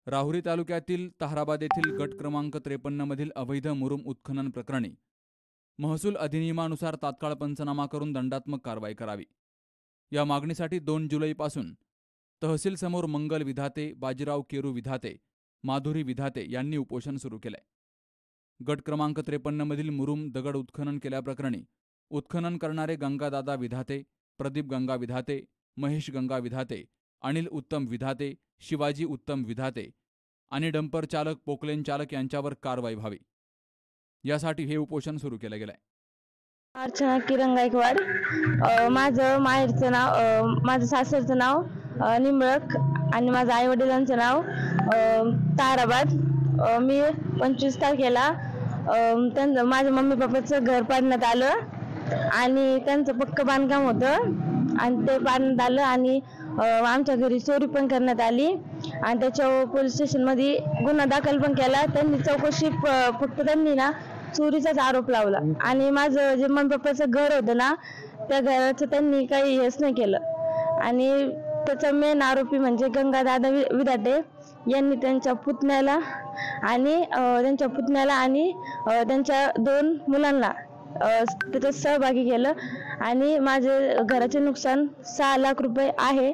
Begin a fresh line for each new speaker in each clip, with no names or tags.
राहुरी तालुक्यातील ताहराबाद येथील गट क्रमांक 53 मधील अवैध मुरुम उत्खनन प्रकरणी महसूल अधिनियमानुसार तात्काळ पंचनामा करून दंडात्मक कारवाई करावी या मागणीसाठी 2 जुलैपासून तहसील समोर मंगल विधाते, बाजीराव केरू विधाते, माधुरी विधाते यांनी उपोषण सुरू केलंय। गट क्रमांक 53 मधील मुरुम दगड उत्खनन केल्याप्रकरणी उत्खनन करणारे गंगादादा विधाते, प्रदीप गंगा विधाते, महेश गंगा विधाते, अनिल उत्तम विधाते, शिवाजी उत्तम विधाते आणि डंपर चालक, पोकलेन चालक यांच्यावर कारवाई व्हावी यासाठी हे उपोषण सुरू केले गेले।
अर्चना किरण गायकवाड। माझं माहेरचं नाव, माझं सासरचं नाव निंबळक आणि माझ्या आई वडिलांचं नाव ताहराबाद। मी 25 तारखेला त्यांचं माझ्या मम्मी पप्पाचं घर पाडण्यात आलं आणि त्यांचं पक्क बांधकाम होतं आणि ते पाडण्यात आलं आणि आमच्या घरी चोरी पण करण्यात आली आणि त्याच्यावर पोलीस स्टेशनमध्ये गुन्हा दाखल पण केला। त्यांनी चौकशी फक्त त्यांनी ना चोरीचाच आरोप लावला आणि माझं जे मम्मी पप्पाचं घर होतं ना त्या घराचं त्यांनी काही हेच नाही केलं आणि त्याचा मेन आरोपी म्हणजे गंगादादा विधाते यांनी त्यांच्या पुतण्याला आणि त्यांच्या 2 मुलांना त्याच्यात सहभागी केलं आणि माझे घराचे नुकसान 6 लाख रुपये आहे।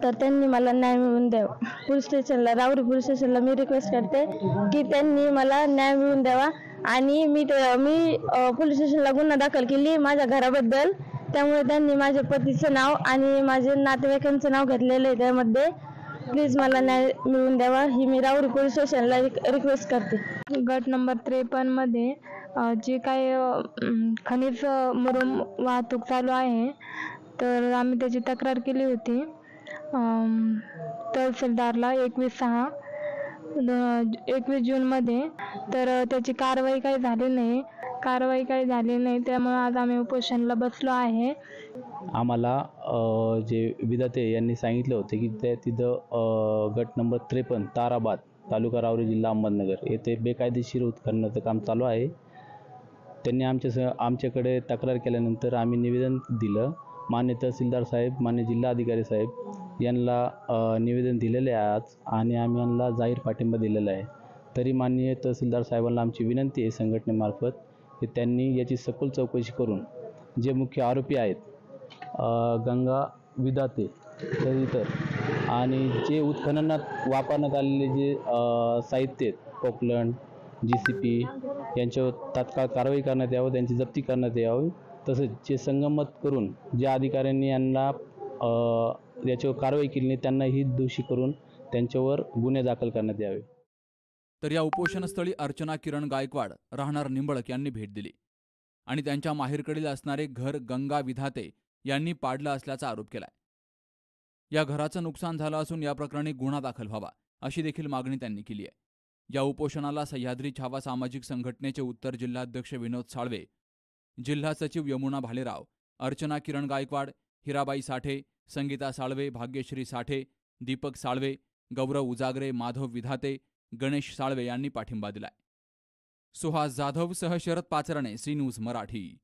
तर त्यांनी मला न्याय मिळवून द्यावा। पोलीस स्टेशनला, राहुरी पोलीस स्टेशनला मी रिक्वेस्ट करते की त्यांनी मला न्याय मिळवून द्यावा आणि मी पोलीस स्टेशनला गुन्हा दाखल केली माझ्या घराबद्दल, त्यामुळे त्यांनी माझ्या पतीचं नाव आणि माझे नातेवाईकांचं नाव घेतलेलं आहे त्यामध्ये। प्लीज मला न्याय मिळवून द्यावा ही मी राहुरी पोलीस स्टेशनला रिक्वेस्ट करते।
गट नंबर 53 मध्ये जे काही खनिज मुरुम वाहतूक चालू आहे तर आम्ही त्याची तक्रार केली होती तहसीलदारला 21 जूनमध्ये। तर त्याची कारवाई काही झाली नाही त्यामुळे आज आम्ही उपोषणाला बसलो आहे।
आम्हाला जे विधाते यांनी सांगितले होते की ते तिथं गट नंबर 53 ताहराबाद, तालुका राहुरी, जिल्हा अहमदनगर येथे बेकायदेशीर उत्खननाचं काम चालू आहे। त्यांनी आमच्याकडे तक्रार केल्यानंतर आम्ही निवेदन दिलं। मान्य तहसीलदार साहेब, मान्य जिल्हा अधिकारी साहेब यांना निवेदन दिलेले आहे आज आणि आम्ही यांना जाहीर पाठिंबा दिलेला आहे। तरी माननीय तहसीलदार साहेबांना आमची विनंती आहे संघटनेमार्फत की त्यांनी याची सखोल चौकशी करून जे मुख्य आरोपी आहेत गंगा विधाते तर आणि जे उत्खननात वापरण्यात आलेले जे साहित्य आहेत, पोकलंड, JCP यांच्यावर तात्काळ कारवाई करण्यात यावं, त्यांची जप्ती करण्यात यावी। तसंच जे संगमत करून ज्या अधिकाऱ्यांनी यांना याच्यावर कारवाई केली नाही त्यांनाही दोषी करून त्यांच्यावर गुन्हे दाखल करण्यात यावे।
तर या उपोषणस्थळी अर्चना किरण गायकवाड राहणार निंबळक यांनी भेट दिली आणि त्यांच्या माहेरकडील असणारे घर गंगा विधाते यांनी पाडलं असल्याचा आरोप केलाय। या घराचं नुकसान झालं असून या प्रकरणी गुन्हा दाखल व्हावा अशी देखील मागणी त्यांनी केली आहे। या उपोषणाला सह्याद्री छावा सामाजिक संघटनेचे उत्तर जिल्हाध्यक्ष विनोद साळवे, जिल्हा सचिव यमुना भालेराव, अर्चना किरण गायकवाड, हिराबाई साठे, संगीता साळवे, भाग्यश्री साठे, दीपक साळवे, गौरव उजागरे, माधव विधाते, गणेश साळवे यांनी पाठिंबा दिलाय। सुहास जाधव सह शरद पाचरणे, सी न्यूज मराठी।